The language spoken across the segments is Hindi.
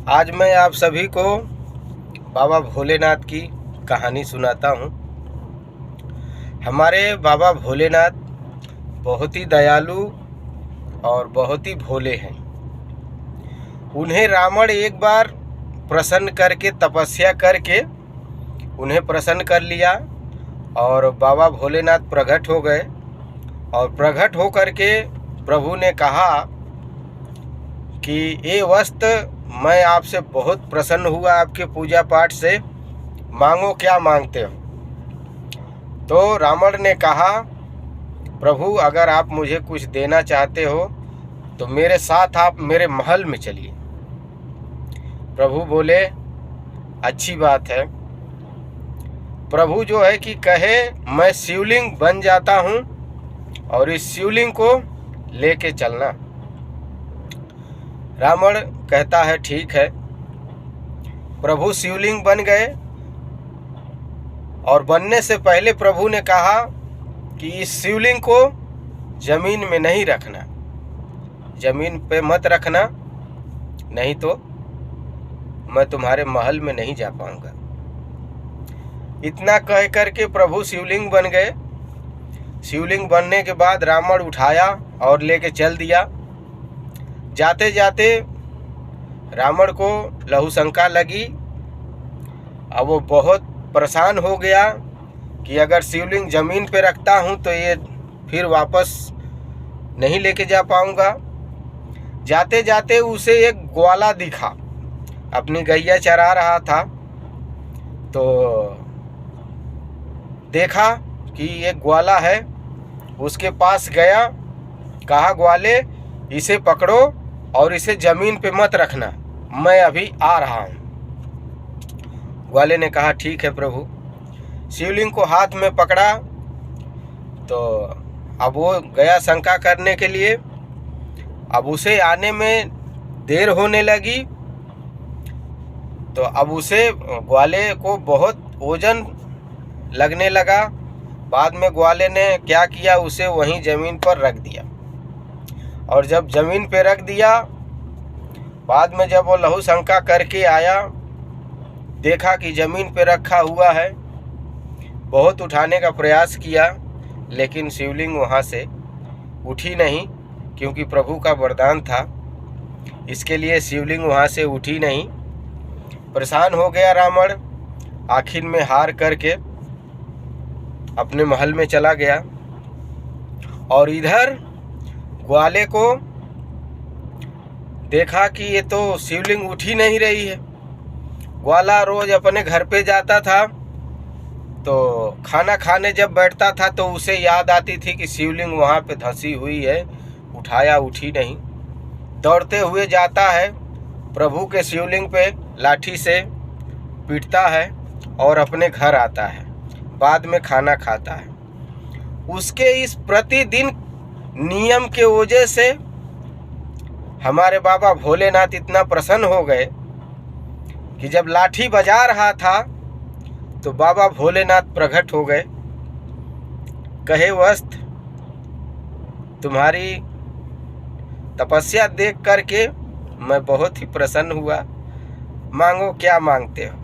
आज मैं आप सभी को बाबा भोलेनाथ की कहानी सुनाता हूँ। हमारे बाबा भोलेनाथ बहुत ही दयालु और बहुत ही भोले हैं। उन्हें रावण एक बार प्रसन्न करके तपस्या करके उन्हें प्रसन्न कर लिया और बाबा भोलेनाथ प्रकट हो गए। और प्रकट हो करके प्रभु ने कहा कि ये वस्त मैं आपसे बहुत प्रसन्न हुआ आपके पूजा पाठ से, मांगो क्या मांगते हो। तो रावण ने कहा, प्रभु अगर आप मुझे कुछ देना चाहते हो तो मेरे साथ आप मेरे महल में चलिए। प्रभु बोले अच्छी बात है। प्रभु जो है कि कहे मैं शिवलिंग बन जाता हूँ और इस शिवलिंग को लेके चलना। रावण कहता है ठीक है। प्रभु शिवलिंग बन गए और बनने से पहले प्रभु ने कहा कि इस शिवलिंग को जमीन में नहीं रखना, जमीन पे मत रखना, नहीं तो मैं तुम्हारे महल में नहीं जा पाऊंगा। इतना कह करके प्रभु शिवलिंग बन गए। शिवलिंग बनने के बाद रावण उठाया और लेके चल दिया। जाते जाते रावण को लहूशंका लगी। अब वो बहुत परेशान हो गया कि अगर शिवलिंग जमीन पे रखता हूँ तो ये फिर वापस नहीं लेके जा पाऊंगा। जाते जाते उसे एक ग्वाला दिखा, अपनी गैया चरा रहा था। तो देखा कि एक ग्वाला है, उसके पास गया, कहा ग्वाले इसे पकड़ो और इसे जमीन पे मत रखना, मैं अभी आ रहा हूँ। ग्वाले ने कहा ठीक है प्रभु। शिवलिंग को हाथ में पकड़ा तो अब वो गया शंका करने के लिए। अब उसे आने में देर होने लगी तो अब उसे ग्वाले को बहुत वजन लगने लगा। बाद में ग्वाले ने क्या किया, उसे वहीं ज़मीन पर रख दिया। और जब ज़मीन पे रख दिया, बाद में जब वो लहूशंका करके आया, देखा कि ज़मीन पे रखा हुआ है। बहुत उठाने का प्रयास किया लेकिन शिवलिंग वहाँ से उठी नहीं, क्योंकि प्रभु का वरदान था, इसके लिए शिवलिंग वहाँ से उठी नहीं। परेशान हो गया रावण। आखिर में हार करके अपने महल में चला गया। और इधर ग्वाले को देखा कि ये तो शिवलिंग उठ ही नहीं रही है। ग्वाला रोज अपने घर पे जाता था तो खाना खाने जब बैठता था तो उसे याद आती थी कि शिवलिंग वहाँ पे धंसी हुई है, उठाया उठी नहीं। दौड़ते हुए जाता है, प्रभु के शिवलिंग पे लाठी से पीटता है और अपने घर आता है। बाद में खाना खाता है। उसके इस प्रतिदिन नियम के वजह से हमारे बाबा भोलेनाथ इतना प्रसन्न हो गए कि जब लाठी बजा रहा था तो बाबा भोलेनाथ प्रकट हो गए। कहे वस्त तुम्हारी तपस्या देख करके मैं बहुत ही प्रसन्न हुआ, मांगो क्या मांगते हो।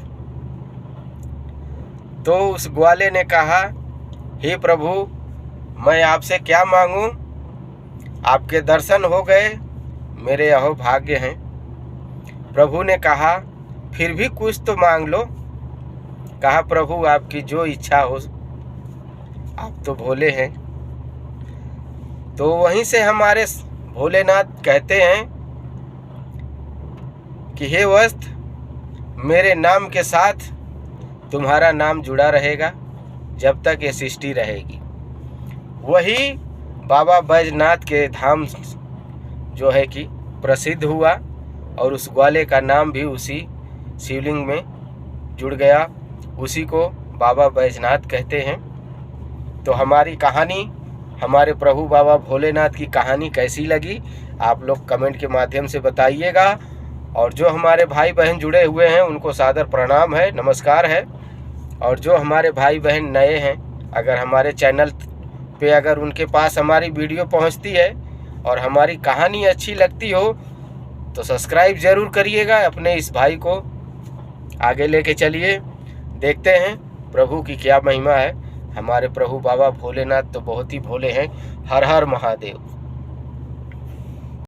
तो उस ग्वाले ने कहा, हे प्रभु मैं आपसे क्या मांगूं, आपके दर्शन हो गए, मेरे अहो भाग्य हैं। प्रभु ने कहा फिर भी कुछ तो मांग लो। कहा प्रभु आपकी जो इच्छा हो, आप तो भोले हैं। तो वहीं से हमारे भोलेनाथ कहते हैं कि हे वस्त मेरे नाम के साथ तुम्हारा नाम जुड़ा रहेगा जब तक ये सृष्टि रहेगी। वही बाबा बैजनाथ के धाम जो है कि प्रसिद्ध हुआ और उस ग्वाले का नाम भी उसी शिवलिंग में जुड़ गया। उसी को बाबा बैजनाथ कहते हैं। तो हमारी कहानी, हमारे प्रभु बाबा भोलेनाथ की कहानी कैसी लगी आप लोग कमेंट के माध्यम से बताइएगा। और जो हमारे भाई बहन जुड़े हुए हैं उनको सादर प्रणाम है, नमस्कार है। और जो हमारे भाई बहन नए हैं, अगर हमारे चैनल पे अगर उनके पास हमारी वीडियो पहुंचती है और हमारी कहानी अच्छी लगती हो तो सब्सक्राइब ज़रूर करिएगा, अपने इस भाई को आगे लेके चलिए। देखते हैं प्रभु की क्या महिमा है। हमारे प्रभु बाबा भोलेनाथ तो बहुत ही भोले हैं। हर हर महादेव।